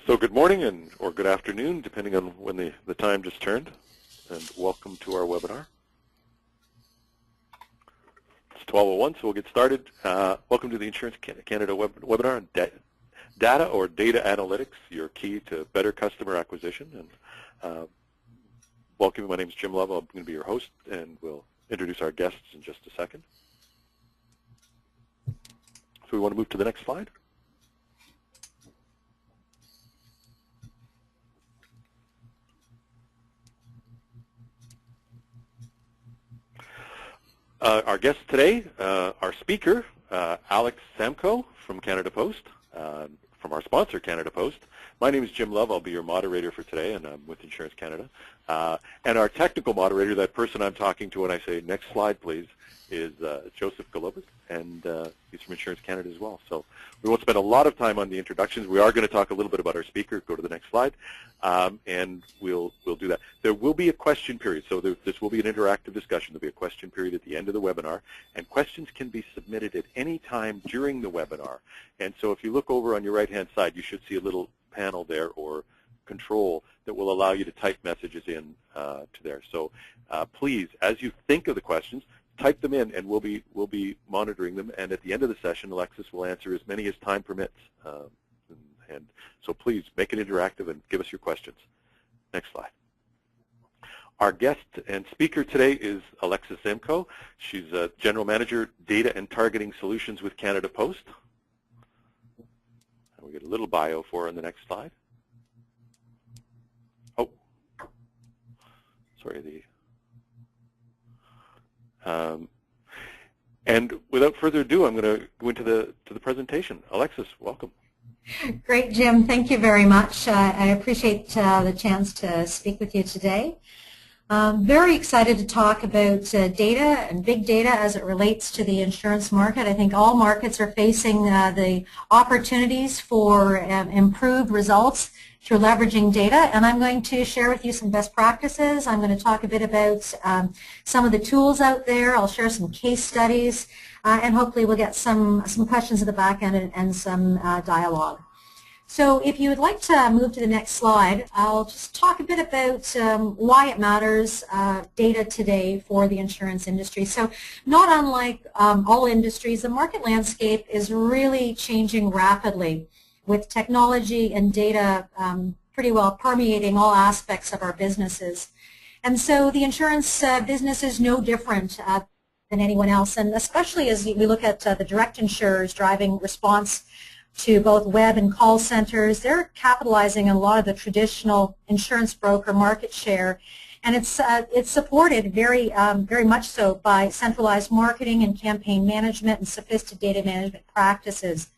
So good morning or good afternoon, depending on when the time just turned, and welcome to our webinar. It's 12:01, so we'll get started. Welcome to the Insurance-Canada webinar on data or data analytics, your key to better customer acquisition. And welcome, my name is Jim Love. I'm going to be your host, and we'll introduce our guests in just a second. So we want to move to the next slide. Our guest today, our speaker, Alex Samko from Canada Post, from our sponsor, Canada Post. My name is Jim Love. I'll be your moderator for today, and I'm with Insurance Canada. And our technical moderator, that person I'm talking to when I say next slide, please, is Joseph Golubik, and he's from Insurance Canada as well. So we won't spend a lot of time on the introductions. We are going to talk a little bit about our speaker. Go to the next slide, and we'll do that. There will be a question period, so this will be an interactive discussion. There'll be a question period at the end of the webinar, and questions can be submitted at any time during the webinar. And so if you look over on your right-hand side, you should see a little panel there or control that will allow you to type messages in to there. So please, as you think of the questions, type them in, and we'll be monitoring them. And at the end of the session, Alexis will answer as many as time permits. And so please make it interactive and give us your questions. Next slide. Our guest and speaker today is Alexis Samko. She's a General Manager, Data and Targeting Solutions with Canada Post. And we get a little bio for her on the next slide. Oh, sorry. And without further ado, I'm going to go into the presentation. Alexis, welcome. Great, Jim. Thank you very much. I appreciate the chance to speak with you today. Very excited to talk about data and big data as it relates to the insurance market. I think all markets are facing the opportunities for improved results through leveraging data, and I'm going to share with you some best practices. I'm going to talk a bit about some of the tools out there. I'll share some case studies, and hopefully we'll get some questions at the back end and some dialogue. So if you would like to move to the next slide, I'll just talk a bit about why it matters, data today for the insurance industry. So not unlike all industries, the market landscape is really changing rapidly, with technology and data pretty well permeating all aspects of our businesses. And so the insurance business is no different than anyone else, and especially as we look at the direct insurers driving response to both web and call centers. They're capitalizing on a lot of the traditional insurance broker market share, and it's supported very much so by centralized marketing and campaign management and sophisticated data management practices.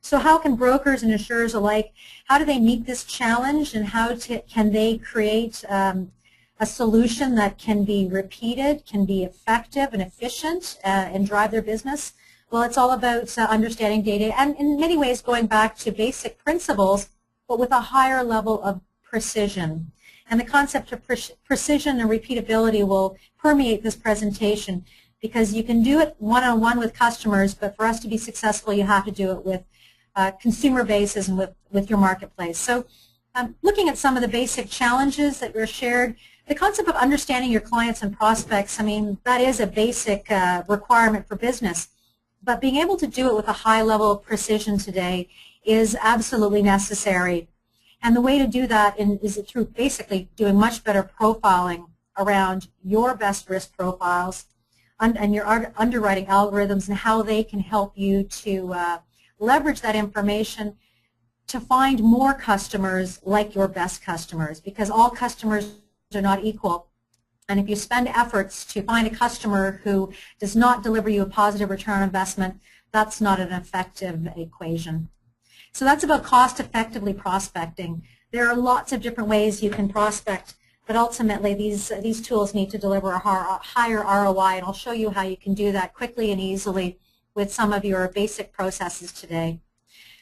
So how can brokers and insurers alike, how do they meet this challenge, and how can they create a solution that can be repeated, can be effective and efficient, and drive their business? Well, it's all about understanding data and in many ways going back to basic principles, but with a higher level of precision. And the concept of precision and repeatability will permeate this presentation, because you can do it one-on-one with customers, but for us to be successful, you have to do it with consumer bases and with your marketplace. So looking at some of the basic challenges that were shared, the concept of understanding your clients and prospects, I mean, that is a basic requirement for business. But being able to do it with a high level of precision today is absolutely necessary. And the way to do that is through basically doing much better profiling around your best risk profiles and your underwriting algorithms and how they can help you to leverage that information to find more customers like your best customers, because all customers are not equal. And if you spend efforts to find a customer who does not deliver you a positive return on investment, that's not an effective equation. So that's about cost-effectively prospecting. There are lots of different ways you can prospect, but ultimately these tools need to deliver a higher ROI, and I'll show you how you can do that quickly and easily with some of your basic processes today.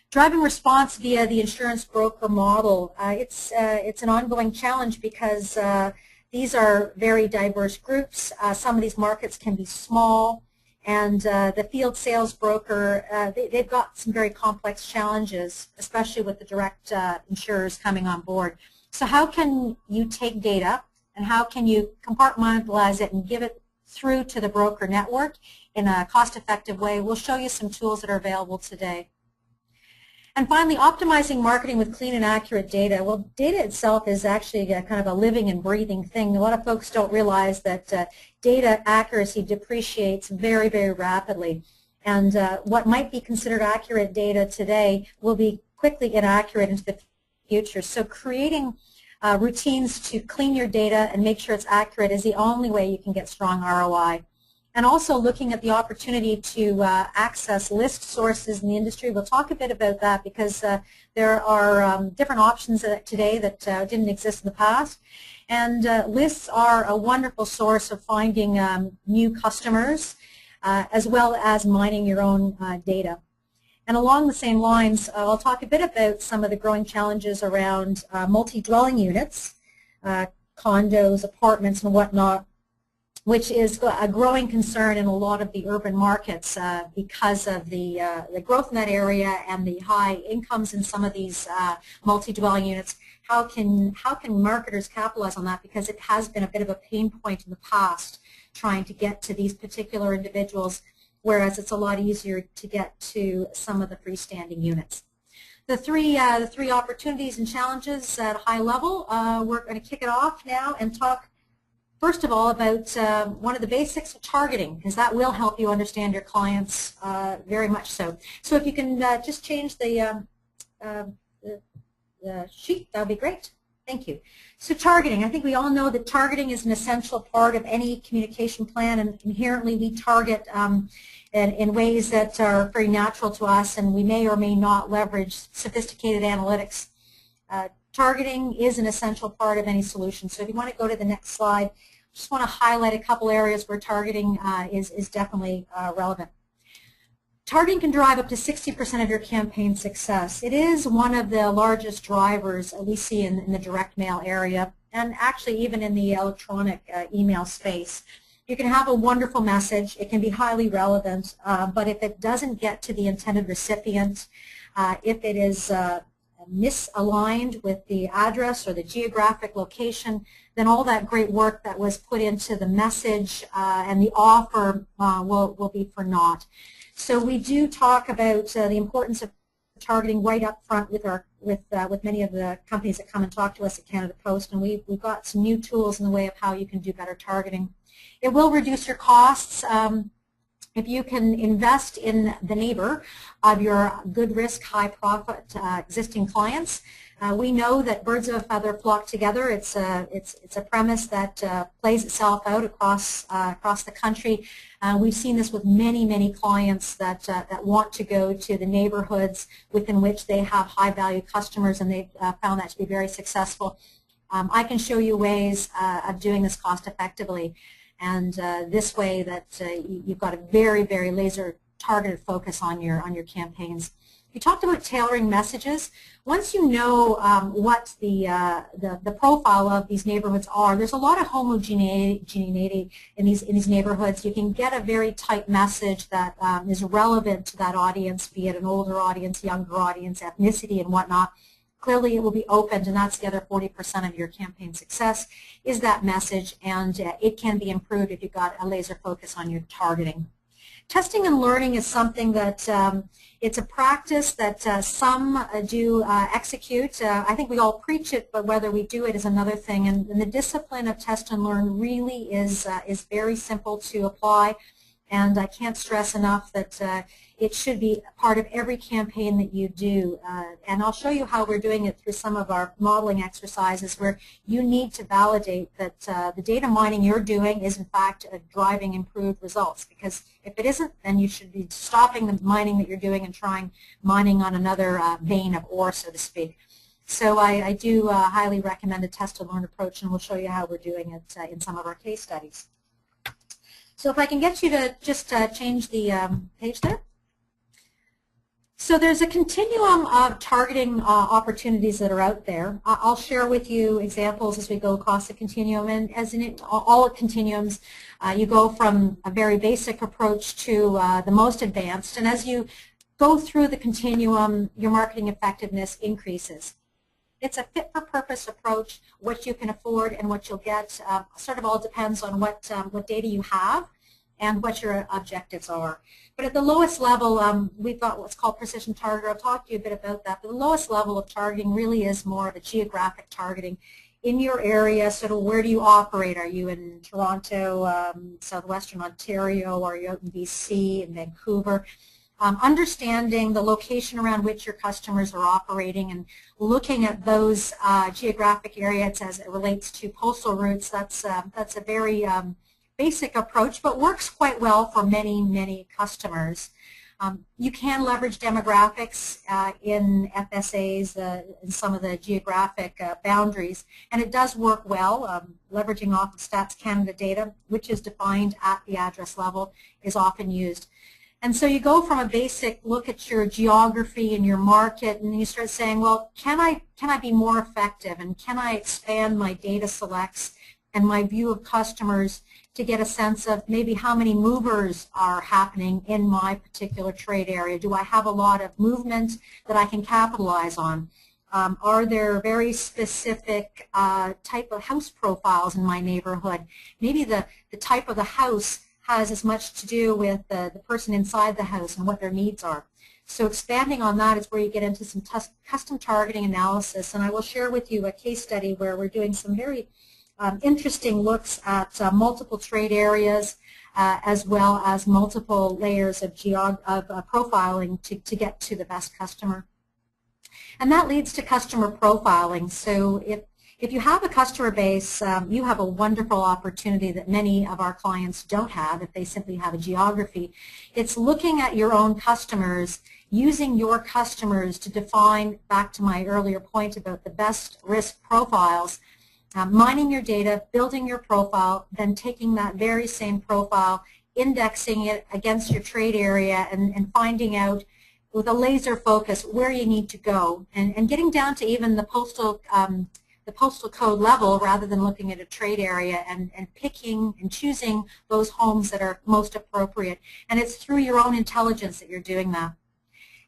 Driving response via the insurance broker model, it's an ongoing challenge because these are very diverse groups. Some of these markets can be small, And the field sales broker, they've got some very complex challenges, especially with the direct insurers coming on board. So how can you take data and how can you compartmentalize it and give it through to the broker network in a cost-effective way? We'll show you some tools that are available today. And finally, optimizing marketing with clean and accurate data. Well, data itself is actually kind of a living and breathing thing. A lot of folks don't realize that data accuracy depreciates very, very rapidly. And what might be considered accurate data today will be quickly inaccurate into the future. So creating routines to clean your data and make sure it's accurate is the only way you can get strong ROI. And also looking at the opportunity to access list sources in the industry. We'll talk a bit about that because there are different options today that didn't exist in the past. And lists are a wonderful source of finding new customers as well as mining your own data. And along the same lines, I'll talk a bit about some of the growing challenges around multi-dwelling units, condos, apartments, and whatnot, which is a growing concern in a lot of the urban markets because of the growth in that area and the high incomes in some of these multi-dwelling units. How can marketers capitalize on that? Because it has been a bit of a pain point in the past trying to get to these particular individuals, whereas it's a lot easier to get to some of the freestanding units. The three opportunities and challenges at a high level, we're going to kick it off now and talk first of all about one of the basics of targeting, because that will help you understand your clients very much so. So if you can just change the sheet, that would be great. Thank you. So targeting, I think we all know that targeting is an essential part of any communication plan, and inherently we target in ways that are very natural to us, and we may or may not leverage sophisticated analytics. Targeting is an essential part of any solution. So if you want to go to the next slide, I just want to highlight a couple areas where targeting is definitely relevant. Targeting can drive up to 60% of your campaign success. It is one of the largest drivers we see in the direct mail area, and actually even in the electronic email space. You can have a wonderful message, it can be highly relevant, but if it doesn't get to the intended recipient, if it is misaligned with the address or the geographic location, then all that great work that was put into the message and the offer will be for naught. So we do talk about the importance of targeting right up front with many of the companies that come and talk to us at Canada Post, and we've got some new tools in the way of how you can do better targeting. It will reduce your costs. If you can invest in the neighbor of your good risk, high profit existing clients, we know that birds of a feather flock together. It's a premise that plays itself out across the country. We've seen this with many clients that want to go to the neighborhoods within which they have high value customers, and they've found that to be very successful. I can show you ways of doing this cost effectively. And this way that you've got a very laser targeted focus on your campaigns. We talked about tailoring messages. Once you know what the profile of these neighborhoods are, there's a lot of homogeneity in these neighborhoods. You can get a very tight message that is relevant to that audience, be it an older audience, younger audience, ethnicity, and whatnot. Clearly it will be opened, and that's the other 40% of your campaign success is that message, and it can be improved if you've got a laser focus on your targeting. Testing and learning is something that it's a practice that some do execute. I think we all preach it, but whether we do it is another thing, and the discipline of test and learn really is very simple to apply. And I can't stress enough that it should be part of every campaign that you do. And I'll show you how we're doing it through some of our modeling exercises where you need to validate that the data mining you're doing is in fact driving improved results. Because if it isn't, then you should be stopping the mining that you're doing and trying mining on another vein of ore, so to speak. So I do highly recommend a test and learn approach, and we'll show you how we're doing it in some of our case studies. So if I can get you to just change the page there. So there's a continuum of targeting opportunities that are out there. I'll share with you examples as we go across the continuum, and as in all continuums, you go from a very basic approach to the most advanced, and as you go through the continuum, your marketing effectiveness increases. It's a fit-for-purpose approach. What you can afford and what you'll get sort of all depends on what data you have and what your objectives are. But at the lowest level, we've got what's called precision targeter. I'll talk to you a bit about that. But the lowest level of targeting really is more of a geographic targeting in your area. Sort of where do you operate? Are you in Toronto, southwestern Ontario? Are you out in BC, in Vancouver? Understanding the location around which your customers are operating and looking at those geographic areas as it relates to postal routes, that's a very basic approach, but works quite well for many, many customers. You can leverage demographics in FSAs in some of the geographic boundaries, and it does work well. Leveraging off of Stats-Canada data, which is defined at the address level, is often used. And so you go from a basic look at your geography and your market, and you start saying, well, can I be more effective, and can I expand my data selects and my view of customers to get a sense of maybe how many movers are happening in my particular trade area? Do I have a lot of movement that I can capitalize on? Are there very specific type of house profiles in my neighborhood? Maybe the type of the house has as much to do with the person inside the house and what their needs are. So expanding on that is where you get into some custom targeting analysis, and I will share with you a case study where we're doing some very interesting looks at multiple trade areas as well as multiple layers of profiling to get to the best customer. And that leads to customer profiling. So if you have a customer base, you have a wonderful opportunity that many of our clients don't have if they simply have a geography. It's looking at your own customers, using your customers to define, back to my earlier point about the best risk profiles, mining your data, building your profile, then taking that very same profile, indexing it against your trade area, and finding out with a laser focus where you need to go, and getting down to even the postal code level rather than looking at a trade area, and picking and choosing those homes that are most appropriate. And it's through your own intelligence that you're doing that.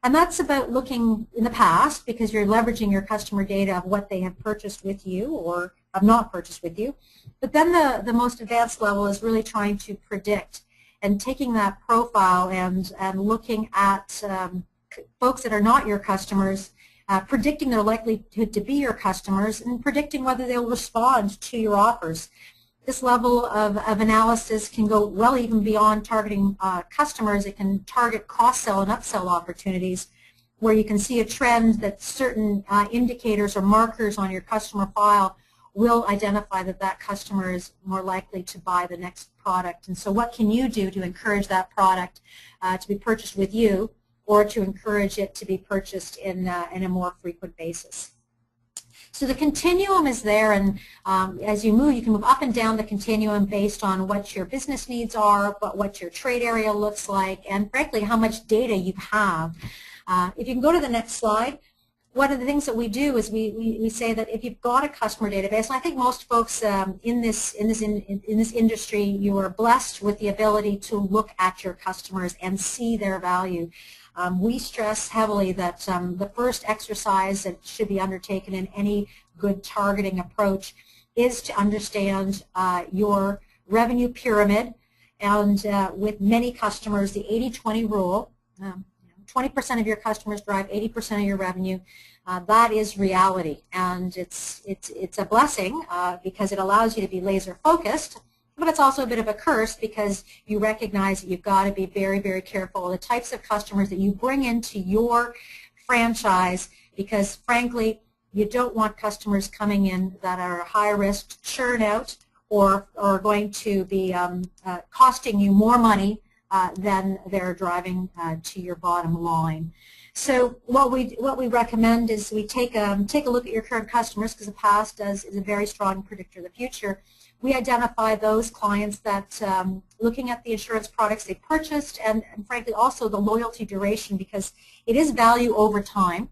And that's about looking in the past, because you're leveraging your customer data of what they have purchased with you or have not purchased with you. But then the most advanced level is really trying to predict and taking that profile and looking at folks that are not your customers, predicting their likelihood to be your customers, and predicting whether they'll respond to your offers. This level of analysis can go well even beyond targeting customers. It can target cross-sell and upsell opportunities where you can see a trend that certain indicators or markers on your customer file will identify that that customer is more likely to buy the next product. And so what can you do to encourage that product to be purchased with you, or to encourage it to be purchased in a more frequent basis? So the continuum is there, and as you move, you can move up and down the continuum based on what your business needs are, but what your trade area looks like, and frankly, how much data you have. If you can go to the next slide, one of the things that we do is we say that if you've got a customer database, and I think most folks in this industry, you are blessed with the ability to look at your customers and see their value. We stress heavily that the first exercise that should be undertaken in any good targeting approach is to understand your revenue pyramid, and with many customers, the 80-20 rule, 20% of your customers drive 80% of your revenue. That is reality, and it's a blessing because it allows you to be laser focused. But it's also a bit of a curse because you recognize that you've got to be very, very careful of the types of customers that you bring into your franchise, because frankly, you don't want customers coming in that are high risk churn out or going to be costing you more money than they're driving to your bottom line. So what we recommend is we take a look at your current customers, because the past is a very strong predictor of the future. we identify those clients that looking at the insurance products they purchased and frankly also the loyalty duration, because it is value over time.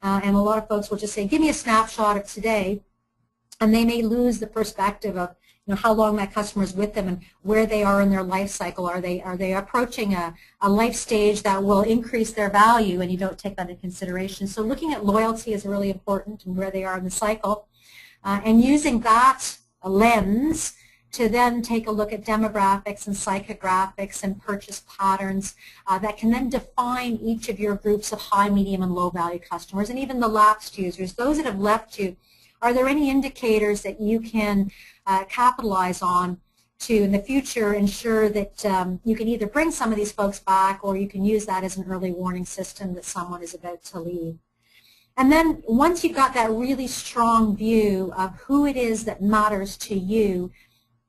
And a lot of folks will just say, give me a snapshot of today, and they may lose the perspective of how long that customer is with them and where they are in their life cycle. Are they approaching a life stage that will increase their value, and you don't take that into consideration. So looking at loyalty is really important and where they are in the cycle, and using that lens to then take a look at demographics and psychographics and purchase patterns that can then define each of your groups of high, medium, and low value customers, and even the lapsed users, those that have left you. Are there any indicators that you can capitalize on to, in the future, ensure that you can either bring some of these folks back, or you can use that as an early warning system that someone is about to leave? And then once you've got that really strong view of who it is that matters to you,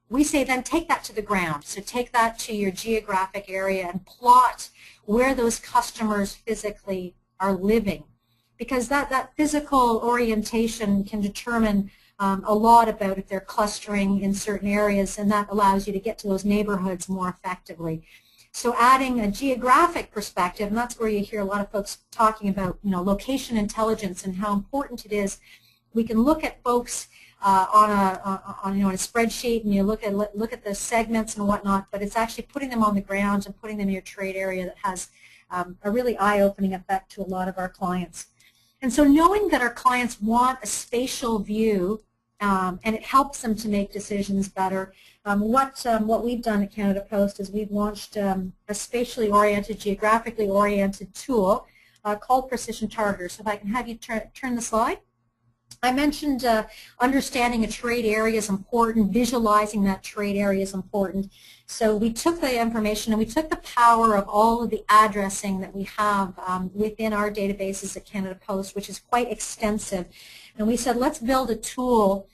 we say then take that to the ground. So take that to your geographic area and plot where those customers physically are living, because that physical orientation can determine a lot about if they're clustering in certain areas, and that allows you to get to those neighborhoods more effectively. So adding a geographic perspective, and that's where you hear a lot of folks talking about location intelligence and how important it is. We can look at folks on a spreadsheet, and you look at the segments and whatnot, but it's actually putting them on the ground and putting them in your trade area that has a really eye-opening effect to a lot of our clients. And so knowing that our clients want a spatial view, and it helps them to make decisions better, what we've done at Canada Post is we've launched a spatially oriented, geographically oriented tool called Precision Targeter. So if I can have you turn the slide. I mentioned understanding a trade area is important, visualizing that trade area is important. So we took the information and we took the power of all of the addressing that we have within our databases at Canada Post, which is quite extensive, and we said let's build a tool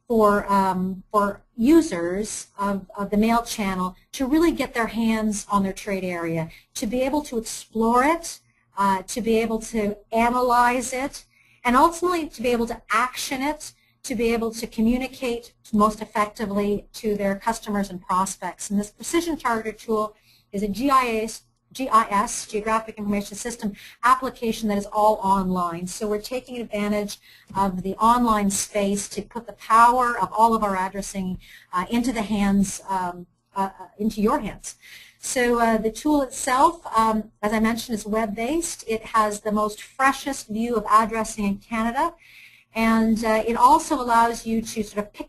for users of the mail channel to really get their hands on their trade area, to be able to explore it, to be able to analyze it, and ultimately to be able to action it, to be able to communicate most effectively to their customers and prospects. And this Precision Targeter tool is a GIS, Geographic Information System, application that is all online. So we're taking advantage of the online space to put the power of all of our addressing into the hands, into your hands. So the tool itself, as I mentioned, is web-based. It has the most freshest view of addressing in Canada, and it also allows you to sort of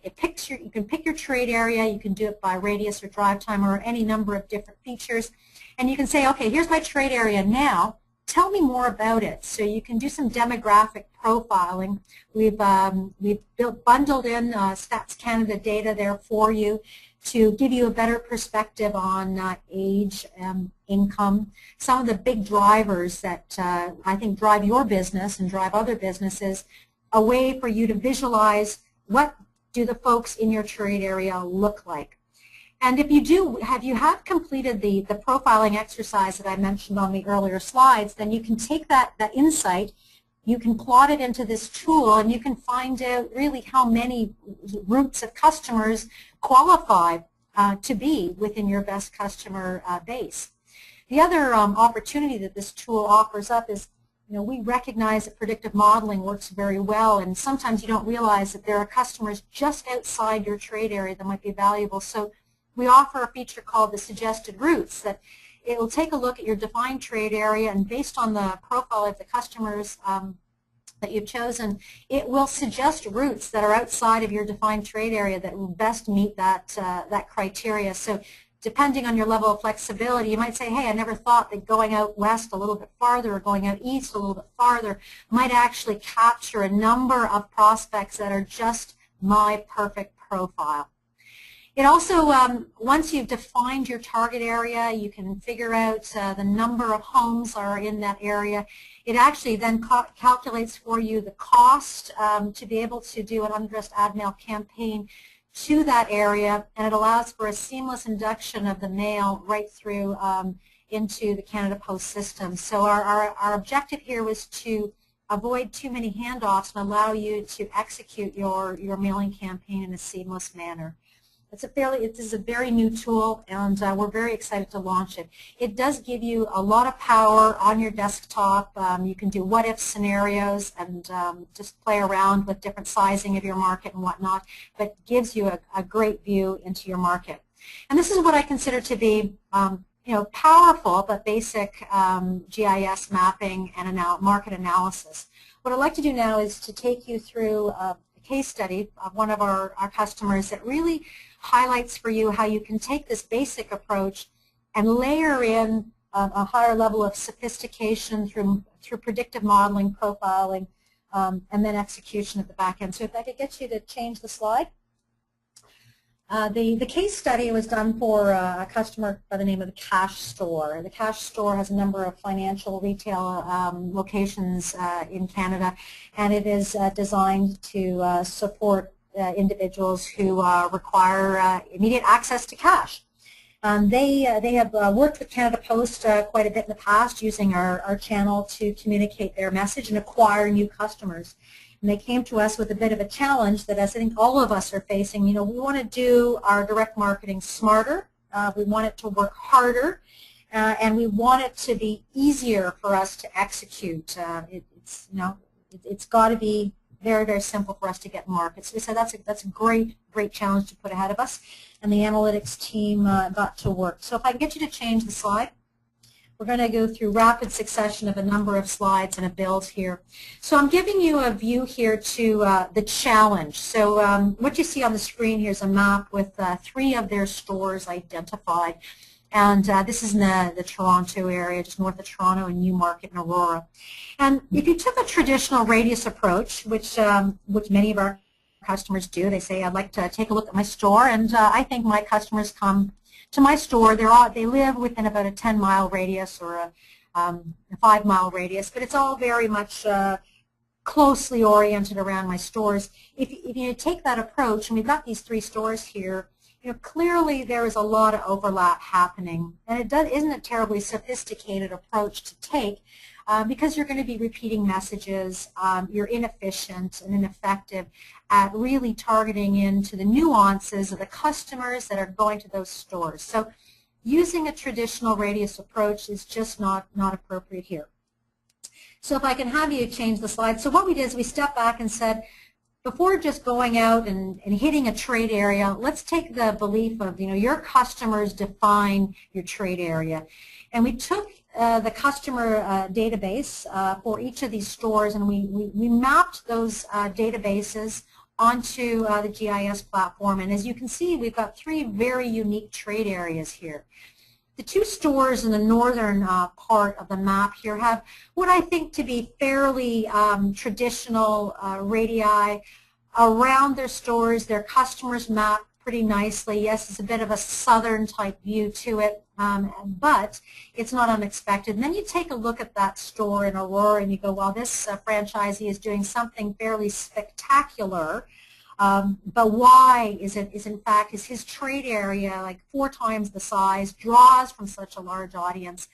you can pick your trade area. You can do it by radius or drive time or any number of different features, and you can say, okay, here's my trade area now. Tell me more about it. So you can do some demographic profiling. We've bundled in Stats Canada data there for you to give you a better perspective on age, income, some of the big drivers that I think drive your business and drive other businesses, a way for you to visualize what do the folks in your trade area look like. And if you have completed the profiling exercise that I mentioned on the earlier slides, then you can take that insight, you can plot it into this tool, and you can find out really how many groups of customers qualify to be within your best customer base. The other opportunity that this tool offers up is, we recognize that predictive modeling works very well, and sometimes you don't realize that there are customers just outside your trade area that might be valuable. So we offer a feature called the suggested routes, that it will take a look at your defined trade area, and based on the profile of the customers that you've chosen, it will suggest routes that are outside of your defined trade area that will best meet that criteria. So depending on your level of flexibility, you might say, hey, I never thought that going out west a little bit farther or going out east a little bit farther might actually capture a number of prospects that are just my perfect profile. It also, once you've defined your target area, you can figure out the number of homes are in that area. It actually then calculates for you the cost to be able to do an unaddressed ad mail campaign to that area, and it allows for a seamless induction of the mail right through into the Canada Post system. So our objective here was to avoid too many handoffs and allow you to execute your mailing campaign in a seamless manner. It is a very new tool, and we're very excited to launch it. It does give you a lot of power on your desktop. You can do what-if scenarios and just play around with different sizing of your market and whatnot, but gives you a great view into your market. And this is what I consider to be powerful but basic GIS mapping and market analysis. What I'd like to do now is to take you through a case study of one of our customers that really highlights for you how you can take this basic approach and layer in a higher level of sophistication through predictive modeling, profiling, and then execution at the back end. So if I could get you to change the slide. The case study was done for a customer by the name of the Cash Store. The Cash Store has a number of financial retail locations in Canada, and it is designed to support individuals who require immediate access to cash. They have worked with Canada Post quite a bit in the past, using our channel to communicate their message and acquire new customers. And they came to us with a bit of a challenge that, as I think all of us are facing, we want to do our direct marketing smarter, we want it to work harder, and we want it to be easier for us to execute. It's got to be very, very simple for us to get markets. So we said that's a great challenge to put ahead of us, and the analytics team got to work. So if I can get you to change the slide. We're going to go through rapid succession of a number of slides and a build here. So I'm giving you a view here to the challenge. So what you see on the screen here is a map with 3 of their stores identified. And this is in the Toronto area, just north of Toronto, and Newmarket and Aurora. And if you took a traditional radius approach, which many of our customers do, they say, I'd like to take a look at my store, and I think my customers come to my store. They live within about a 10-mile radius or a 5-mile radius, but it's all very much closely oriented around my stores. If you take that approach, and we've got these 3 stores here, clearly there is a lot of overlap happening, and it isn't a terribly sophisticated approach to take because you're going to be repeating messages. You're inefficient and ineffective at really targeting into the nuances of the customers that are going to those stores. So using a traditional radius approach is just not appropriate here. So if I can have you change the slide. So what we did is we stepped back and said, before just going out and hitting a trade area, let's take the belief of, your customers define your trade area. And we took the customer database for each of these stores, and we mapped those databases onto the GIS platform. And as you can see, we've got 3 very unique trade areas here. The 2 stores in the northern part of the map here have what I think to be fairly traditional radii around their stores. Their customers map pretty nicely. Yes, it's a bit of a southern type view to it, but it's not unexpected. And then you take a look at that store in Aurora and you go, well, this franchisee is doing something fairly spectacular, but why is his trade area like 4 times the size, draws from such a large audience?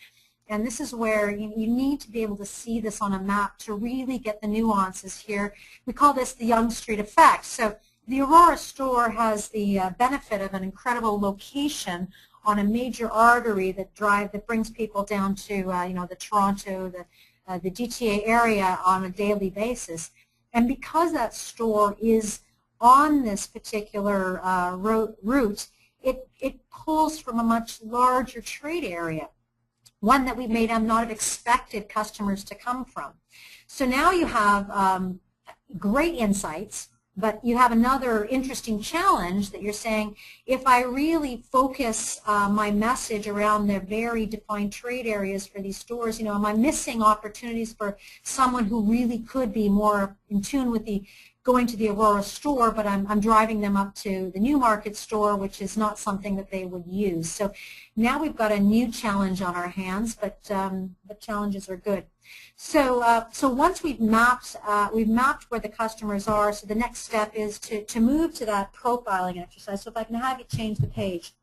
And this is where you need to be able to see this on a map to really get the nuances here. We call this the Yonge Street effect. So the Aurora store has the benefit of an incredible location on a major artery that brings people down to the Toronto, the GTA area on a daily basis. And because that store is on this particular route, it pulls from a much larger trade area, one that we may not have expected customers to come from. So now you have great insights, but you have another interesting challenge that you're saying, if I really focus my message around the very defined trade areas for these stores, am I missing opportunities for someone who really could be more in tune with going to the Aurora store, but I'm driving them up to the Newmarket store, which is not something that they would use. So now we've got a new challenge on our hands, but challenges are good. So once we've mapped where the customers are, so the next step is to move to that profiling exercise. So if I can have you change the page.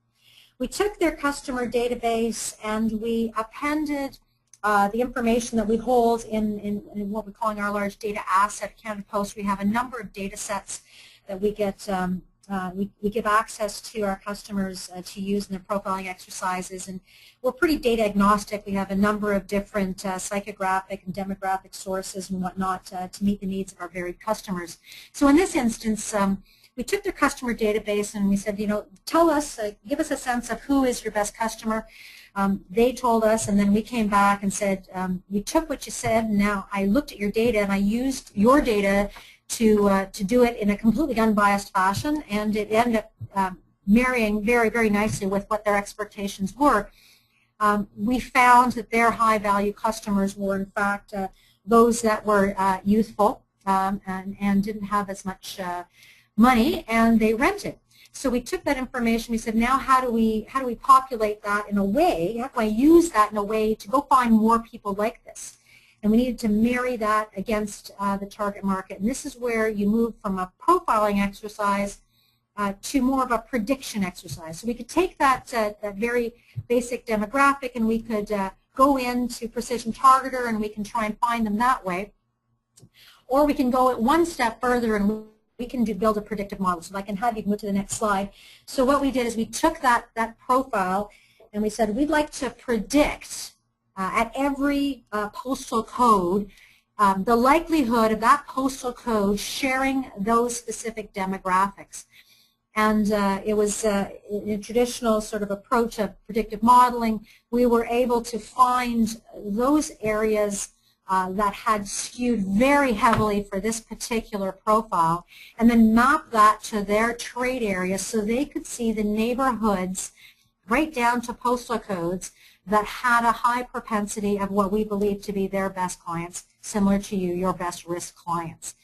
We took their customer database and we appended the information that we hold in what we're calling our large data asset, Canada Post. We have a number of data sets that we get we give access to our customers to use in their profiling exercises, and we're pretty data agnostic. We have a number of different psychographic and demographic sources and whatnot to meet the needs of our varied customers. So in this instance, we took their customer database and we said, tell us, give us a sense of who is your best customer. They told us, and then we came back and said, we took what you said, and now I looked at your data and I used your data to do it in a completely unbiased fashion, and it ended up marrying very, very nicely with what their expectations were. We found that their high-value customers were, in fact, those that were youthful and didn't have as much money, and they rented. So we took that information. We said, now how do we populate that in a way? How can I use that in a way to go find more people like this? And we needed to marry that against the target market. And this is where you move from a profiling exercise to more of a prediction exercise. So we could take that very basic demographic and we could go into Precision Targeter and we can try and find them that way. Or we can go it one step further and we can build a predictive model. So if I can have you move to the next slide. So what we did is we took that profile and we said we'd like to predict at every postal code the likelihood of that postal code sharing those specific demographics. And it was in a traditional sort of approach of predictive modeling, we were able to find those areas that had skewed very heavily for this particular profile and then map that to their trade area so they could see the neighborhoods right down to postal codes that had a high propensity of what we believe to be their best clients, similar to you, your best risk clients.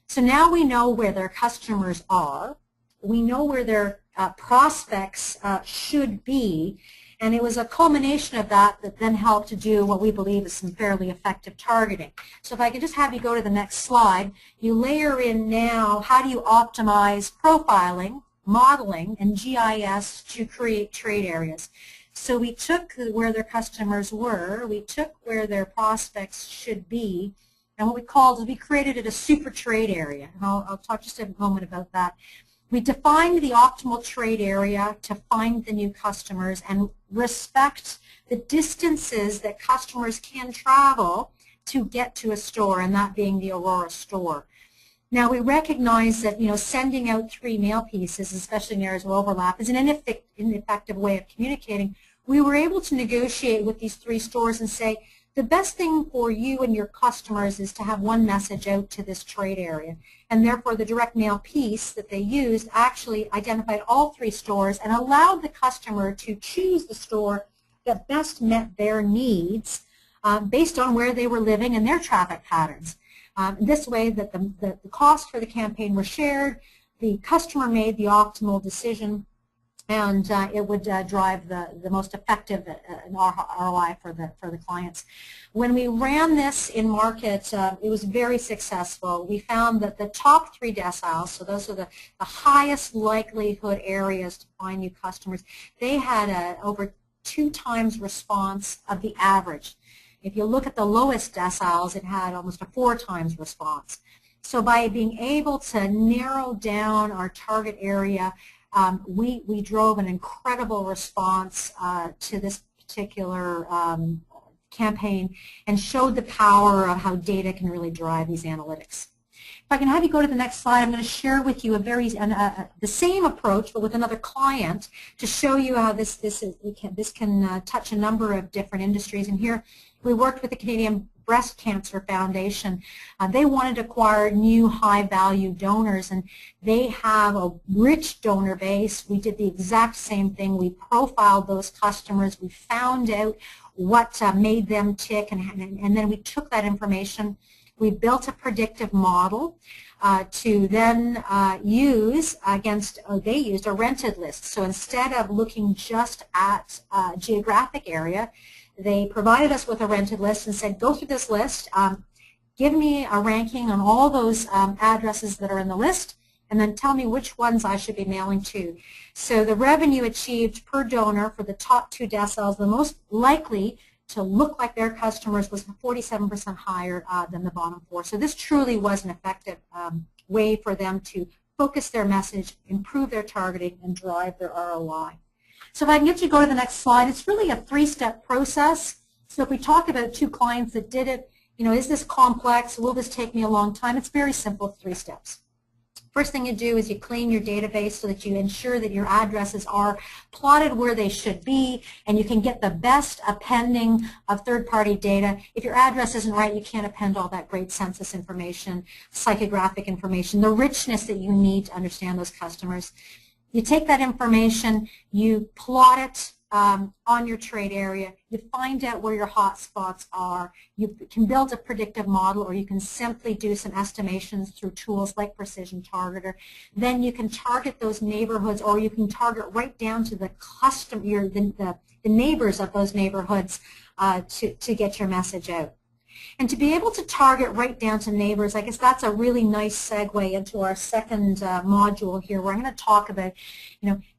So now we know where their customers are. We know where their prospects should be, and it was a culmination of that that then helped to do what we believe is some fairly effective targeting. So if I could just have you go to the next slide, you layer in now how do you optimize profiling, modeling, and GIS to create trade areas. So we took where their customers were, we took where their prospects should be, and what we called is we created it a super trade area. And I'll talk just a moment about that. We defined the optimal trade area to find the new customers and respect the distances that customers can travel to get to a store, and that being the Aurora store. Now we recognize that sending out 3 mail pieces, especially in areas of overlap, is an ineffective way of communicating. We were able to negotiate with these 3 stores and say, the best thing for you and your customers is to have one message out to this trade area. And therefore the direct mail piece that they used actually identified all 3 stores and allowed the customer to choose the store that best met their needs based on where they were living and their traffic patterns. This way that the cost for the campaign was shared, the customer made the optimal decision, and it would drive the most effective ROI for the clients. When we ran this in market, it was very successful. We found that the top 3 deciles, so those are the highest likelihood areas to find new customers, they had over 2 times response of the average. If you look at the lowest deciles, it had almost a 4 times response. So by being able to narrow down our target area, we drove an incredible response to this particular campaign and showed the power of how data can really drive these analytics. If I can have you go to the next slide, I'm going to share with you the same approach but with another client to show you how this can touch a number of different industries. And here we worked with the Canadian Breast Cancer Foundation. They wanted to acquire new high-value donors, and they have a rich donor base. We did the exact same thing. We profiled those customers. We found out what made them tick, and then we took that information. We built a predictive model to then use against, they used a rented list. So instead of looking just at geographic area, they provided us with a rented list and said, go through this list, give me a ranking on all those addresses that are in the list, and then tell me which ones I should be mailing to. So the revenue achieved per donor for the top 2 deciles, the most likely to look like their customers, was 47% higher than the bottom 4. So this truly was an effective way for them to focus their message, improve their targeting, and drive their ROI. So if I can get you to go to the next slide, it's really a three-step process. So if we talk about two clients that did it, is this complex? Will this take me a long time? It's very simple, 3 steps. First thing you do is you clean your database so that you ensure that your addresses are plotted where they should be, and you can get the best appending of third-party data. If your address isn't right, you can't append all that great census information, psychographic information, the richness that you need to understand those customers. You take that information, you plot it on your trade area, you find out where your hot spots are, you can build a predictive model, or you can simply do some estimations through tools like Precision Targeter. Then you can target those neighborhoods, or you can target right down to the the neighbors of those neighborhoods to get your message out. And to be able to target right down to neighbors, I guess that's a really nice segue into our second module here, where I'm going to talk about,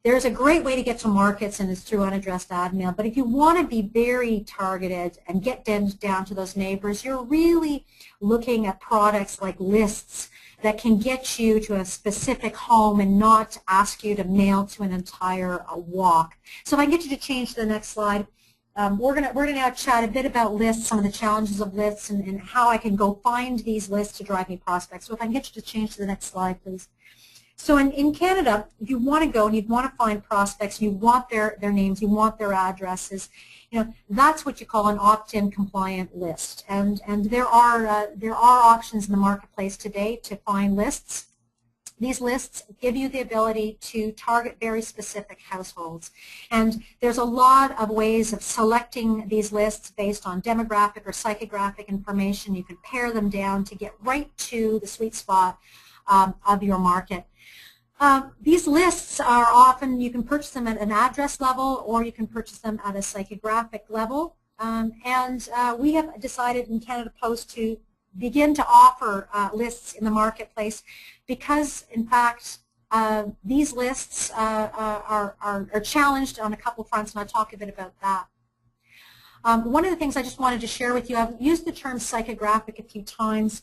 there's a great way to get to markets, and it's through unaddressed ad mail. But if you want to be very targeted and get down to those neighbors, you're really looking at products like lists that can get you to a specific home and not ask you to mail to an entire walk. So if I can get you to change to the next slide. We're gonna now chat a bit about lists, some of the challenges of lists, and how I can go find these lists to drive me prospects. So if I can get you to change to the next slide, please. So in Canada, if you want to go and you want to find prospects, you want their names, you want their addresses, that's what you call an opt-in compliant list. And there are options in the marketplace today to find lists. These lists give you the ability to target very specific households. And there's a lot of ways of selecting these lists based on demographic or psychographic information. You can pare them down to get right to the sweet spot of your market. These lists are often, you can purchase them at an address level, or you can purchase them at a psychographic level. We have decided in Canada Post to begin to offer lists in the marketplace because, in fact, these lists are challenged on a couple fronts, and I'll talk a bit about that. One of the things I just wanted to share with you, I've used the term psychographic a few times.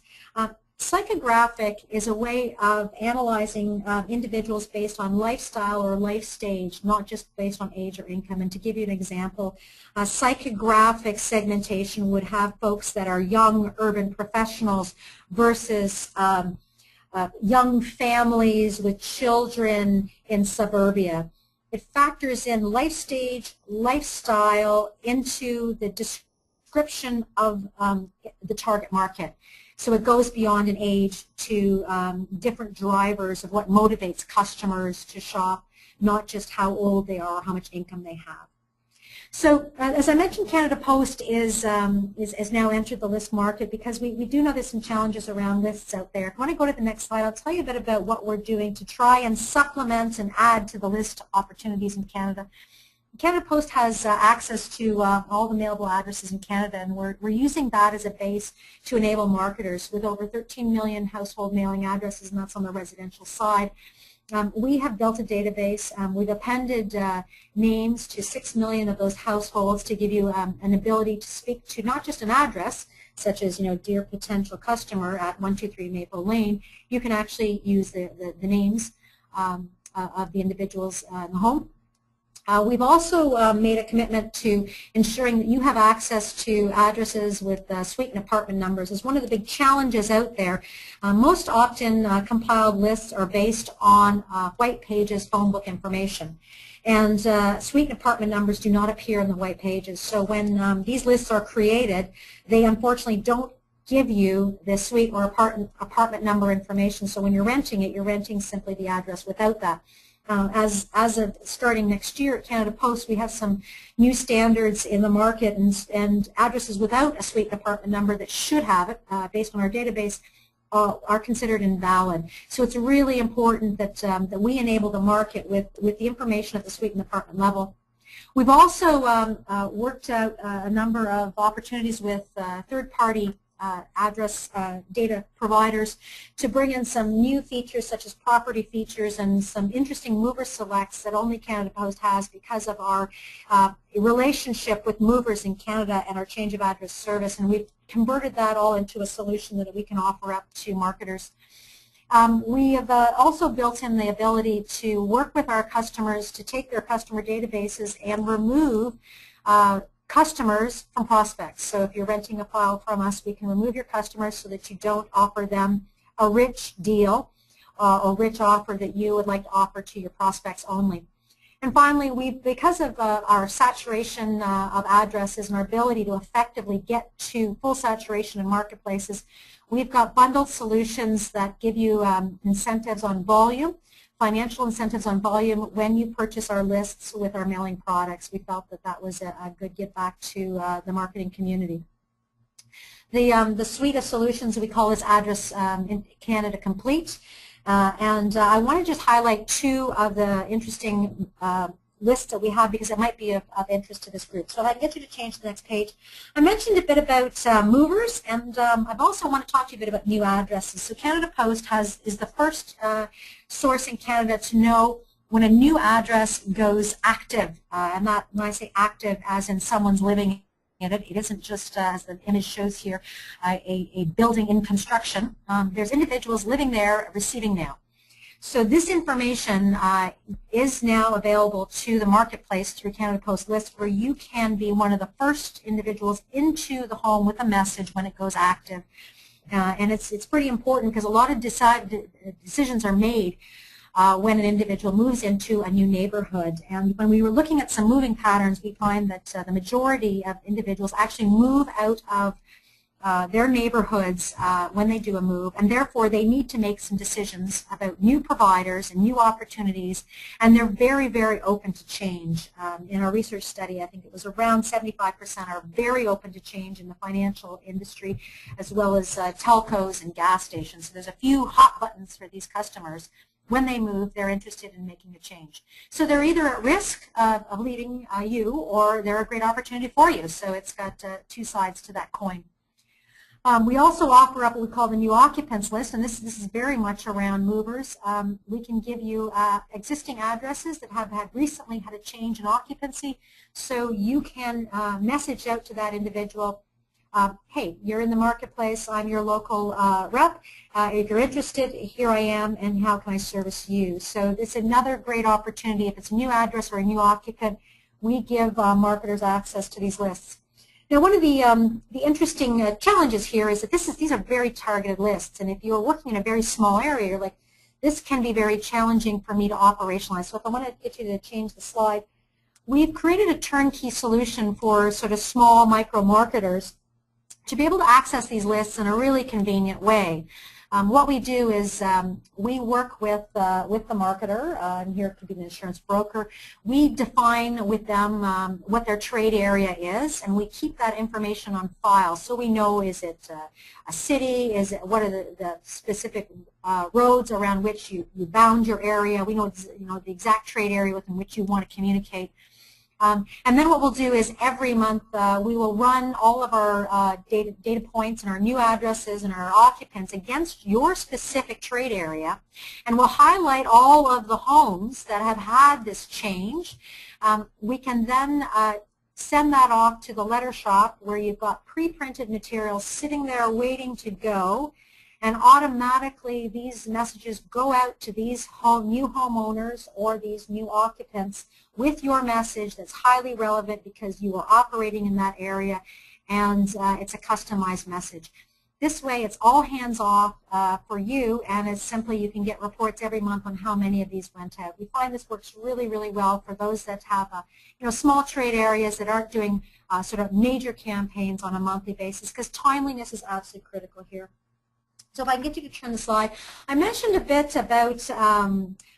Psychographic is a way of analyzing individuals based on lifestyle or life stage, not just based on age or income. And to give you an example, psychographic segmentation would have folks that are young urban professionals versus young families with children in suburbia. It factors in life stage, lifestyle into the description of the target market. So it goes beyond an age to different drivers of what motivates customers to shop, not just how old they are or how much income they have. So as I mentioned, Canada Post is now entered the list market because we do know there's some challenges around lists out there. If you want to go to the next slide, I'll tell you a bit about what we're doing to try and supplement and add to the list opportunities in Canada. Canada Post has access to all the mailable addresses in Canada, and we're using that as a base to enable marketers with over 13 million household mailing addresses, and that's on the residential side. We have built a database. We've appended names to 6 million of those households to give you an ability to speak to not just an address, such as, dear potential customer at 123 Maple Lane. You can actually use the names of the individuals in the home. We've also made a commitment to ensuring that you have access to addresses with suite and apartment numbers. It's one of the big challenges out there. Most often compiled lists are based on white pages phone book information. And suite and apartment numbers do not appear in the white pages. So when these lists are created, they unfortunately don't give you the suite or apartment number information. So when you're renting it, you're renting simply the address without that. As of starting next year at Canada Post, we have some new standards in the market, and addresses without a suite and apartment number that should have it, based on our database, are considered invalid. So it's really important that we enable the market with the information at the suite and apartment level. We've also worked out a number of opportunities with third-party address data providers to bring in some new features such as property features and some interesting mover selects that only Canada Post has because of our relationship with movers in Canada and our change of address service, and we've converted that all into a solution that we can offer up to marketers. We have also built in the ability to work with our customers to take their customer databases and remove customers from prospects. So if you're renting a file from us, we can remove your customers so that you don't offer them a rich deal or rich offer that you would like to offer to your prospects only. And finally, because of our saturation of addresses and our ability to effectively get to full saturation in marketplaces, we've got bundled solutions that give you incentives on volume, financial incentives on volume when you purchase our lists with our mailing products. We felt that that was a good give back to the marketing community. The suite of solutions we call this Address in Canada Complete. And I want to just highlight two of the interesting lists that we have because it might be of interest to this group. So if I can get you to change to the next page. I mentioned a bit about movers, and I also want to talk to you a bit about new addresses. So Canada Post is the first source in Canada to know when a new address goes active. And that, when I say active, as in someone's living in it. It isn't just, as the image shows here, a building in construction. There's individuals living there receiving mail. So this information is now available to the marketplace through Canada Post List, where you can be one of the first individuals into the home with a message when it goes active. And it's pretty important because a lot of decisions are made when an individual moves into a new neighborhood. And when we were looking at some moving patterns, we find that the majority of individuals actually move out of their neighborhoods when they do a move, and therefore they need to make some decisions about new providers and new opportunities, and they're very, very open to change. In our research study, I think it was around 75% are very open to change in the financial industry, as well as telcos and gas stations. So there's a few hot buttons for these customers. When they move, they're interested in making a change. So they're either at risk of leaving you, or they're a great opportunity for you. So it's got two sides to that coin. We also offer up what we call the new occupants list, and this is very much around movers. We can give you existing addresses that have recently had a change in occupancy, so you can message out to that individual, hey, you're in the marketplace, I'm your local rep. If you're interested, here I am, and how can I service you? So it's another great opportunity. If it's a new address or a new occupant, we give marketers access to these lists. Now, one of the interesting challenges here is that these are very targeted lists, and if you're working in a very small area, you're like, this can be very challenging for me to operationalize. So if I want to get you to change the slide, we've created a turnkey solution for sort of small micro marketers to be able to access these lists in a really convenient way. What we do is we work with the marketer, and here it could be the insurance broker. We define with them what their trade area is, and we keep that information on file. So we know, is it a city? What are the specific roads around which you bound your area? We know, the exact trade area within which you want to communicate. And then what we'll do is every month we will run all of our data points and our new addresses and our occupants against your specific trade area, and we'll highlight all of the homes that have had this change. We can then send that off to the letter shop where you've got pre-printed materials sitting there waiting to go, and automatically these messages go out to these new homeowners or these new occupants with your message that's highly relevant because you are operating in that area, and it's a customized message. This way it's all hands off for you, and it's simply you can get reports every month on how many of these went out. We find this works really, really well for those that have small trade areas that aren't doing sort of major campaigns on a monthly basis, because timeliness is absolutely critical here. So if I can get you to turn the slide. I mentioned a bit about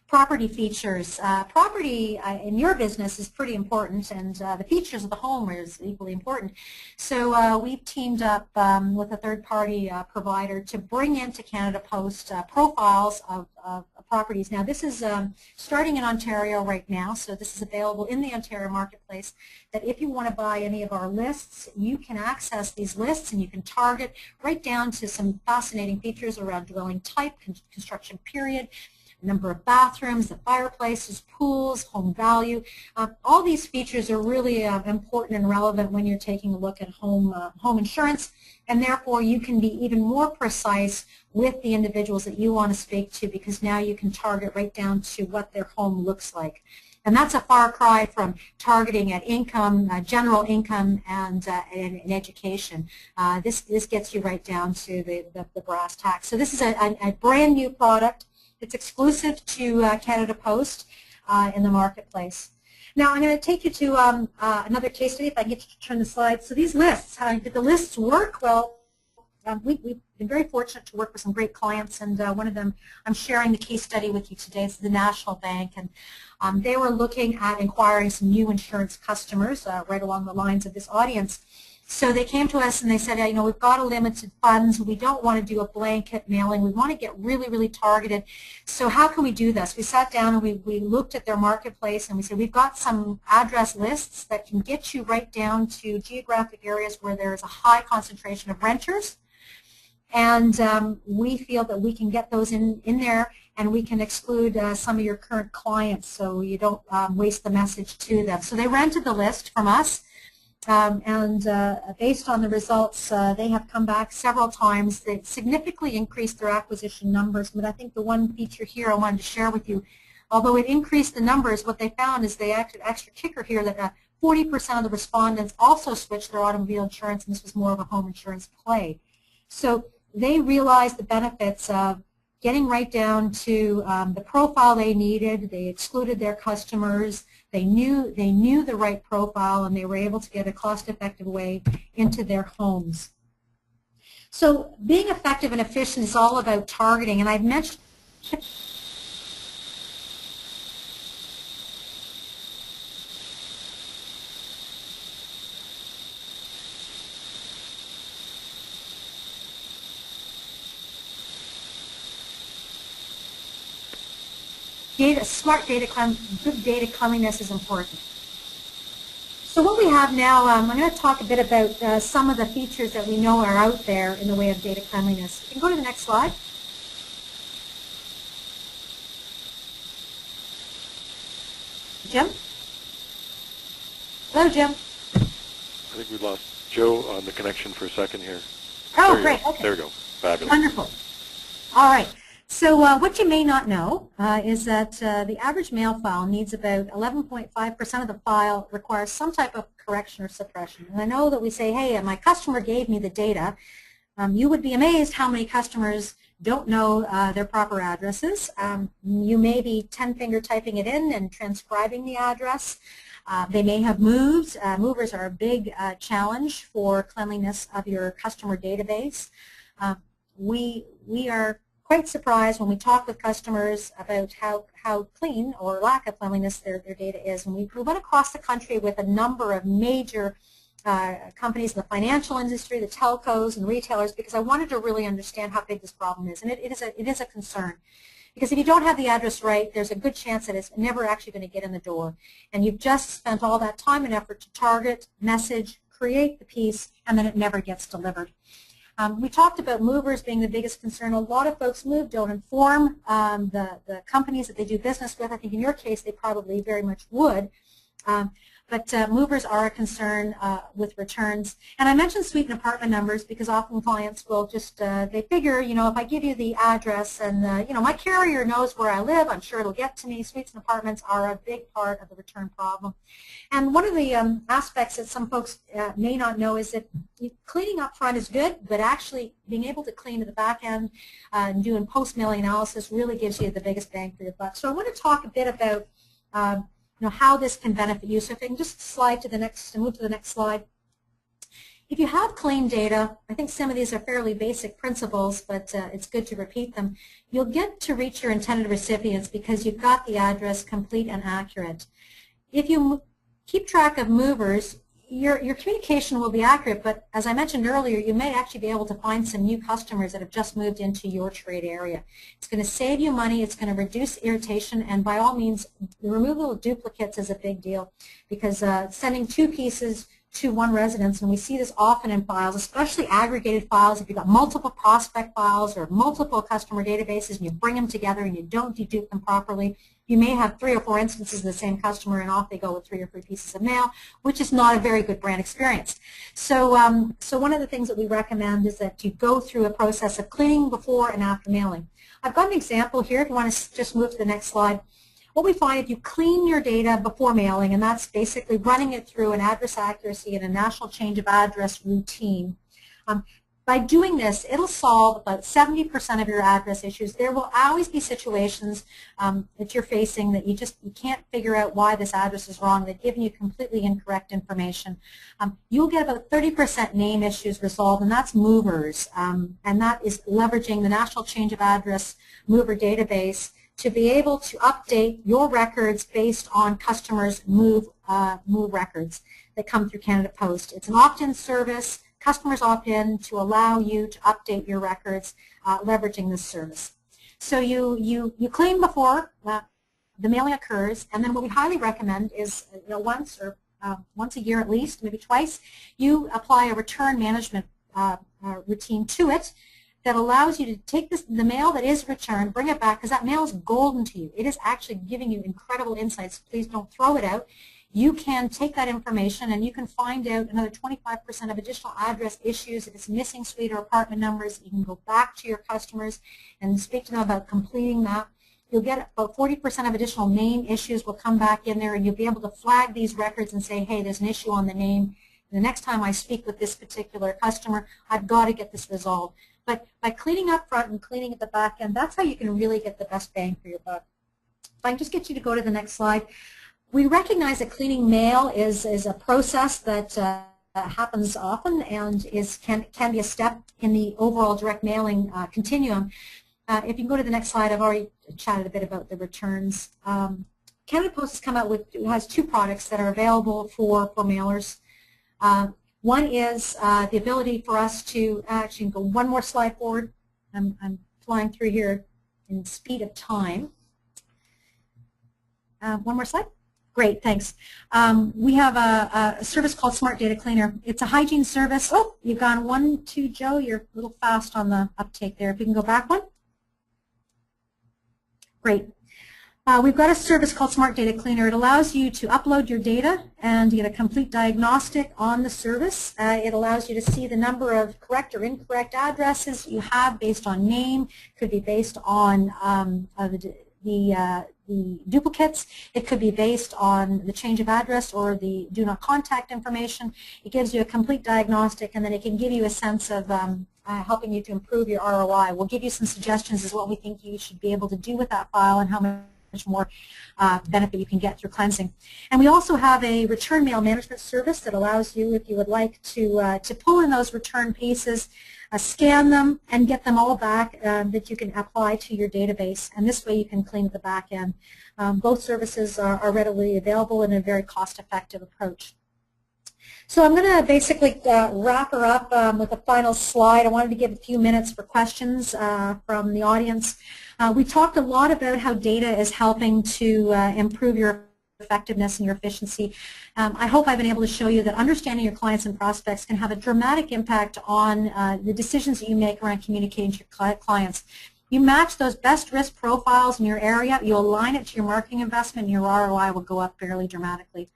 property features. Property in your business is pretty important, and the features of the home is equally important. So we've teamed up with a third-party provider to bring into Canada Post profiles of properties. Now this is starting in Ontario right now, so this is available in the Ontario marketplace, that if you want to buy any of our lists, you can access these lists and you can target right down to some fascinating features around dwelling type, construction period. number of bathrooms, the fireplaces, pools, home value. All these features are really important and relevant when you're taking a look at home insurance, and therefore you can be even more precise with the individuals that you want to speak to, because now you can target right down to what their home looks like. And that's a far cry from targeting at income, general income, and in education. This gets you right down to the brass tacks. So this is a brand new product. It's exclusive to Canada Post in the marketplace. Now I'm going to take you to another case study, if I can get you to turn the slide. So these lists, did the lists work? Well, we've been very fortunate to work with some great clients, and one of them, I'm sharing the case study with you today. It's the National Bank, and they were looking at acquiring some new insurance customers right along the lines of this audience. So they came to us and they said, you know, we've got a limited funds. We don't want to do a blanket mailing. We want to get really, really targeted. So how can we do this? We sat down and we looked at their marketplace, and we said, we've got some address lists that can get you right down to geographic areas where there is a high concentration of renters. And we feel that we can get those in there, and we can exclude some of your current clients so you don't waste the message to them. So they rented the list from us, and based on the results, they have come back several times. They significantly increased their acquisition numbers, but I think the one feature here I wanted to share with you, although it increased the numbers, what they found is they actually, extra kicker here, that 40% of the respondents also switched their automobile insurance, and this was more of a home insurance play. So they realized the benefits of getting right down to the profile they needed. They excluded their customers. They knew the right profile, and they were able to get a cost-effective way into their homes. So being effective and efficient is all about targeting, and I've mentioned good data cleanliness is important. So what we have now, I'm going to talk a bit about some of the features that we know are out there in the way of data cleanliness. You can go to the next slide. Jim? Hello, Jim. I think we lost Joe on the connection for a second here. Oh, great. Okay. There we go. Fabulous. Wonderful. All right. So what you may not know is that the average mail file needs about 11.5% of the file requires some type of correction or suppression. And I know that we say, hey, my customer gave me the data. You would be amazed how many customers don't know their proper addresses. You may be 10-finger typing it in and transcribing the address. They may have moved. Movers are a big challenge for cleanliness of your customer database. We are quite surprised when we talk with customers about how clean or lack of cleanliness their data is. And we went across the country with a number of major companies in the financial industry, the telcos and retailers, because I wanted to really understand how big this problem is. And it is a concern. Because if you don't have the address right, there's a good chance that it's never actually going to get in the door. And you've just spent all that time and effort to target, message, create the piece, and then it never gets delivered. We talked about movers being the biggest concern. A lot of folks move, don't inform the companies that they do business with. I think in your case they probably very much would. But movers are a concern with returns. And I mentioned suite and apartment numbers because often clients will just, they figure, you know, if I give you the address and, you know, my carrier knows where I live, I'm sure it'll get to me. Suites and apartments are a big part of the return problem. And one of the aspects that some folks may not know is that cleaning up front is good, but actually being able to clean at the back end and doing post-mailing analysis really gives you the biggest bang for your buck. So I want to talk a bit about you know, how this can benefit you. So if I can just slide to the next, move to the next slide. If you have clean data, I think some of these are fairly basic principles, but it's good to repeat them. You'll get to reach your intended recipients because you've got the address complete and accurate. If you keep track of movers, your communication will be accurate, but as I mentioned earlier, you may actually be able to find some new customers that have just moved into your trade area. It's going to save you money, it's going to reduce irritation, and by all means, the removal of duplicates is a big deal because sending two pieces to one residence, and we see this often in files, especially aggregated files. If you've got multiple prospect files or multiple customer databases and you bring them together and you don't dedupe them properly, you may have 3 or 4 instances of the same customer and off they go with 3 or 4 pieces of mail, which is not a very good brand experience. So, so one of the things that we recommend is that you go through a process of cleaning before and after mailing. I've got an example here if you want to just move to the next slide. What we find if you clean your data before mailing, and that's basically running it through an address accuracy and a national change of address routine, by doing this, it'll solve about 70% of your address issues. There will always be situations that you're facing that you can't figure out why this address is wrong. They've given you completely incorrect information. You'll get about 30% name issues resolved, and that's movers, and that is leveraging the National Change of Address Mover database to be able to update your records based on customers' move records that come through Canada Post. It's an opt-in service. Customers opt in to allow you to update your records leveraging this service. So you clean before the mailing occurs, and then what we highly recommend is once a year at least, maybe twice, you apply a return management routine to it that allows you to take the mail that is returned, bring it back, because that mail is golden to you. It is actually giving you incredible insights. Please don't throw it out. You can take that information and you can find out another 25% of additional address issues. If it's missing suite or apartment numbers, you can go back to your customers and speak to them about completing that. You'll get about 40% of additional name issues will come back in there, and you'll be able to flag these records and say, hey, there's an issue on the name. The next time I speak with this particular customer, I've got to get this resolved. But by cleaning up front and cleaning at the back end, that's how you can really get the best bang for your buck. If I can just get you to go to the next slide. We recognize that cleaning mail is a process that happens often and can be a step in the overall direct mailing continuum. If you can go to the next slide, I've already chatted a bit about the returns. Canada Post has 2 products that are available for mailers. One is the ability for us to actually go one more slide forward. I'm flying through here in speed of time. One more slide. Great, thanks. We have a service called Smart Data Cleaner. It's a hygiene service. Oh, you've gone 1, 2, Joe. You're a little fast on the uptake there. If you can go back one. Great. We've got a service called Smart Data Cleaner. It allows you to upload your data and get a complete diagnostic on the service. It allows you to see the number of correct or incorrect addresses you have based on name. Could be based on the duplicates. It could be based on the change of address or the do not contact information. It gives you a complete diagnostic, and then it can give you a sense of helping you to improve your ROI. We'll give you some suggestions as what we think you should be able to do with that file and how much more benefit you can get through cleansing. And we also have a return mail management service that allows you, if you would like, to pull in those return pieces, scan them, and get them all back that you can apply to your database. And this way you can clean at the back end. Both services are readily available in a very cost-effective approach. So I'm going to basically wrap her up with a final slide. I wanted to give a few minutes for questions from the audience. We talked a lot about how data is helping to improve your effectiveness and your efficiency. I hope I've been able to show you that understanding your clients and prospects can have a dramatic impact on the decisions that you make around communicating to your clients. You match those best risk profiles in your area, you align it to your marketing investment, and your ROI will go up fairly dramatically.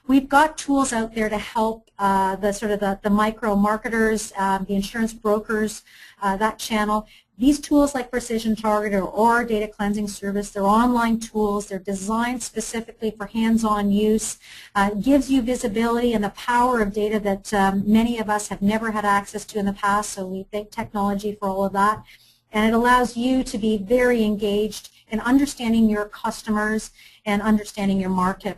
We've got tools out there to help the micro marketers, the insurance brokers, that channel. These tools like Precision Targeter or our data cleansing service, they're online tools. They're designed specifically for hands-on use. Gives you visibility and the power of data that many of us have never had access to in the past, so we thank technology for all of that. And it allows you to be very engaged in understanding your customers and understanding your market.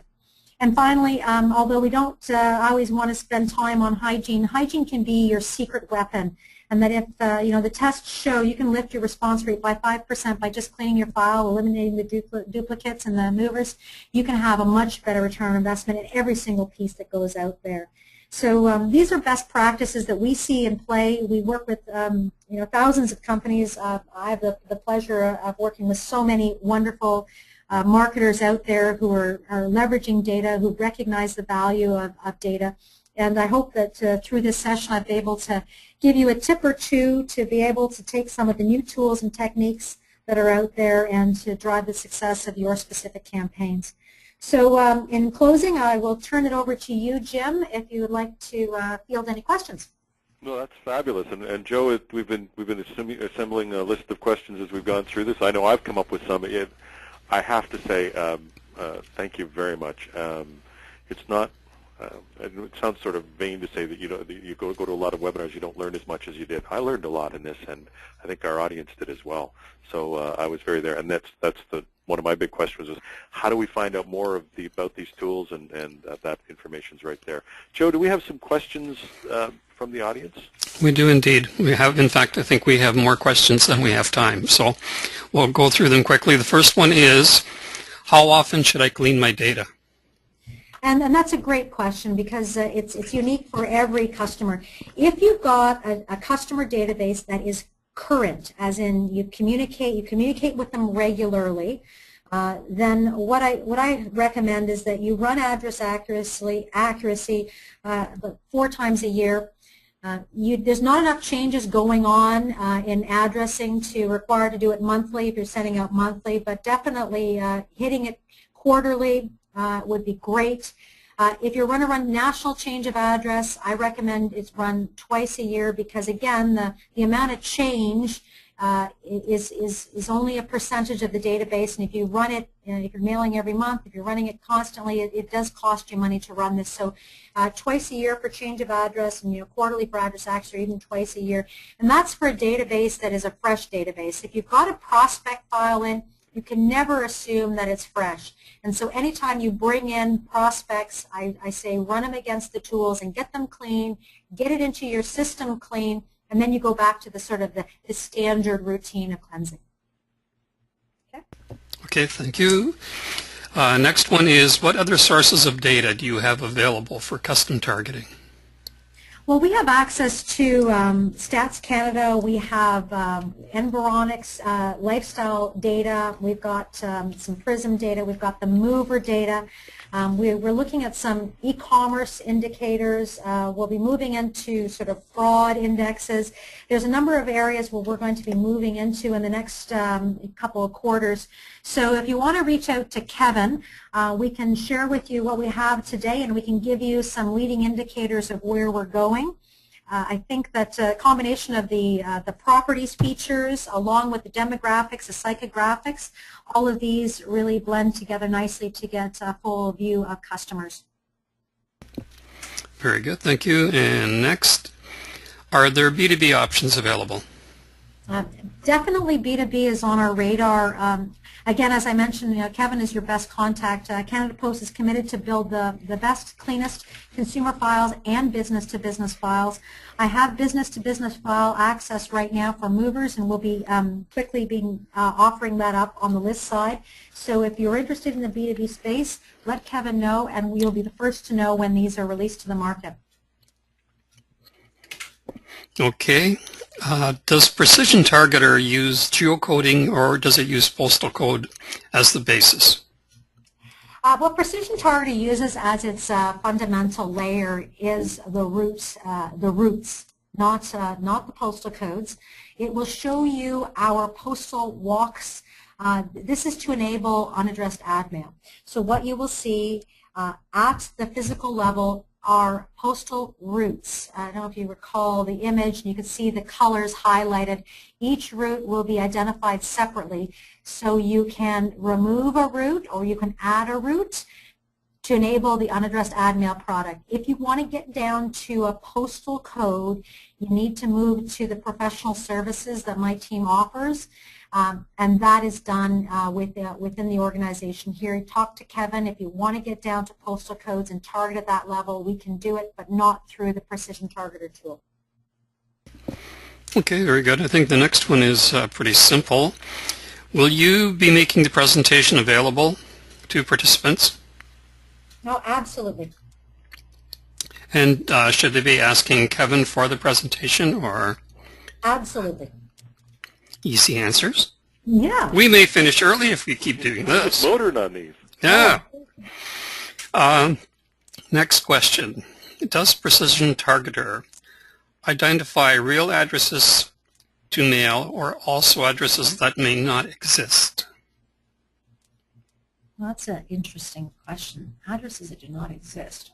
And finally, although we don't always want to spend time on hygiene, hygiene can be your secret weapon. And that if the tests show you can lift your response rate by 5% by just cleaning your file, eliminating the duplicates and the movers, you can have a much better return on investment in every single piece that goes out there. So these are best practices that we see in play. We work with thousands of companies. I have the pleasure of working with so many wonderful marketers out there who are leveraging data, who recognize the value of data. And I hope that through this session I've been able to give you a tip or two to be able to take some of the new tools and techniques that are out there and to drive the success of your specific campaigns. So in closing, I will turn it over to you, Jim, if you would like to field any questions. Well, that's fabulous. And Joe, we've been assembling a list of questions as we've gone through this. I know I've come up with some. I have to say, thank you very much. It's not. It sounds sort of vain to say that you go to a lot of webinars, you don't learn as much as you did. I learned a lot in this, and I think our audience did as well. So I was very there, and that's one of my big questions is how do we find out more about these tools, and that information's right there. Joe, do we have some questions from the audience? We do indeed. We have, in fact, I think we have more questions than we have time. So we'll go through them quickly. The first one is, how often should I clean my data? And that's a great question because it's unique for every customer. If you've got a customer database that is current, as in you communicate with them regularly, then what I recommend is that you run address accuracy 4 times a year. There's not enough changes going on in addressing to require to do it monthly if you're sending out monthly, but definitely hitting it quarterly would be great. If you're going to run national change of address, I recommend it's run twice a year because, again, the amount of change is only a percentage of the database, and if you run it, if you're mailing every month, if you're running it constantly, it does cost you money to run this. So twice a year for change of address, and quarterly for address access, or even twice a year. And that's for a database that is a fresh database. If you've got a prospect file in, you can never assume that it's fresh. And so anytime you bring in prospects, I say run them against the tools and get them clean, get it into your system clean, and then you go back to the sort of the standard routine of cleansing. Okay? Okay, thank you. Next one is, what other sources of data do you have available for custom targeting? Well, we have access to Stats Canada. We have Environics lifestyle data. We've got some Prism data. We've got the Mover data. We're looking at some e-commerce indicators. We'll be moving into sort of fraud indexes. There's a number of areas where we're going to be moving into in the next couple of quarters. So if you want to reach out to Kevin, we can share with you what we have today, and we can give you some leading indicators of where we're going. I think that a combination of the properties features along with the demographics, the psychographics, all of these really blend together nicely to get a full view of customers. Very good, thank you. And next, are there B2B options available? Definitely B2B is on our radar. Again, as I mentioned, Kevin is your best contact. Canada Post is committed to build the best, cleanest consumer files and business-to-business files. I have business-to-business file access right now for movers, and we'll be quickly offering that up on the list side. So if you're interested in the B2B space, let Kevin know, and we'll be the first to know when these are released to the market. Okay. Does Precision Targeter use geocoding, or does it use postal code as the basis? What Precision Targeter uses as its fundamental layer is the roots, not the postal codes. It will show you our postal walks. This is to enable unaddressed ad mail. So what you will see at the physical level are postal routes. I don't know if you recall the image, and you can see the colors highlighted. Each route will be identified separately, so you can remove a route or you can add a route to enable the unaddressed ad mail product. If you want to get down to a postal code, you need to move to the professional services that my team offers. And that is done within the organization here. Talk to Kevin. If you want to get down to postal codes and target at that level, we can do it, but not through the Precision Targeter tool. Okay, very good. I think the next one is pretty simple. Will you be making the presentation available to participants? No, absolutely. And should they be asking Kevin for the presentation, or? Absolutely. Easy answers. Yeah. We may finish early if we keep doing this. Motoring on these. Yeah. Next question. Does Precision Targeter identify real addresses to mail or also addresses that may not exist? Well, that's an interesting question. Addresses that do not exist.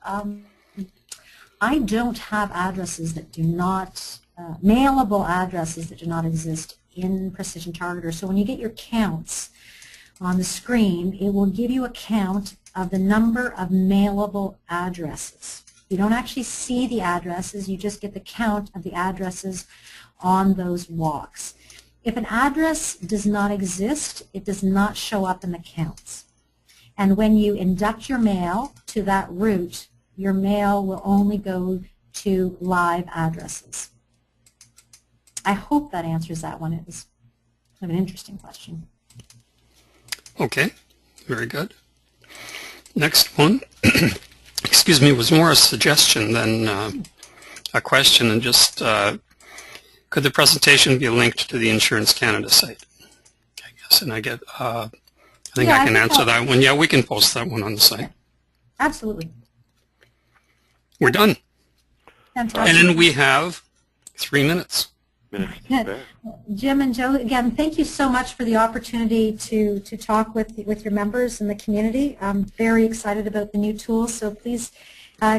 I don't have addresses that do not, mailable addresses that do not exist in Precision Targeter. So when you get your counts on the screen, it will give you a count of the number of mailable addresses. You don't actually see the addresses, you just get the count of the addresses on those walks. If an address does not exist, it does not show up in the counts. And when you induct your mail to that route, your mail will only go to live addresses. I hope that answers that one. It was kind of an interesting question. Okay, very good. Next one, excuse me, was more a suggestion than a question, and just could the presentation be linked to the Insurance Canada site? I guess, and I think I can answer that one. Yeah, we can post that one on the site. Absolutely. We're done. Fantastic. And then we have 3 minutes. Jim and Joe, again, thank you so much for the opportunity to talk with your members in the community. I'm very excited about the new tools, so please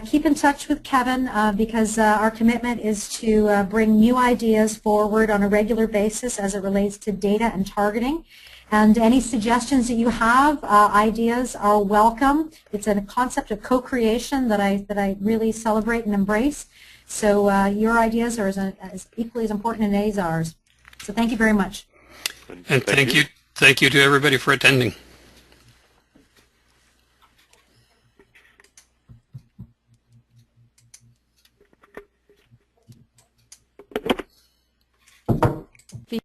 keep in touch with Kevin because our commitment is to bring new ideas forward on a regular basis as it relates to data and targeting. And any suggestions that you have, ideas are welcome. It's a concept of co-creation that I really celebrate and embrace. So your ideas are as equally as important as ours. So thank you very much. And thank you to everybody for attending.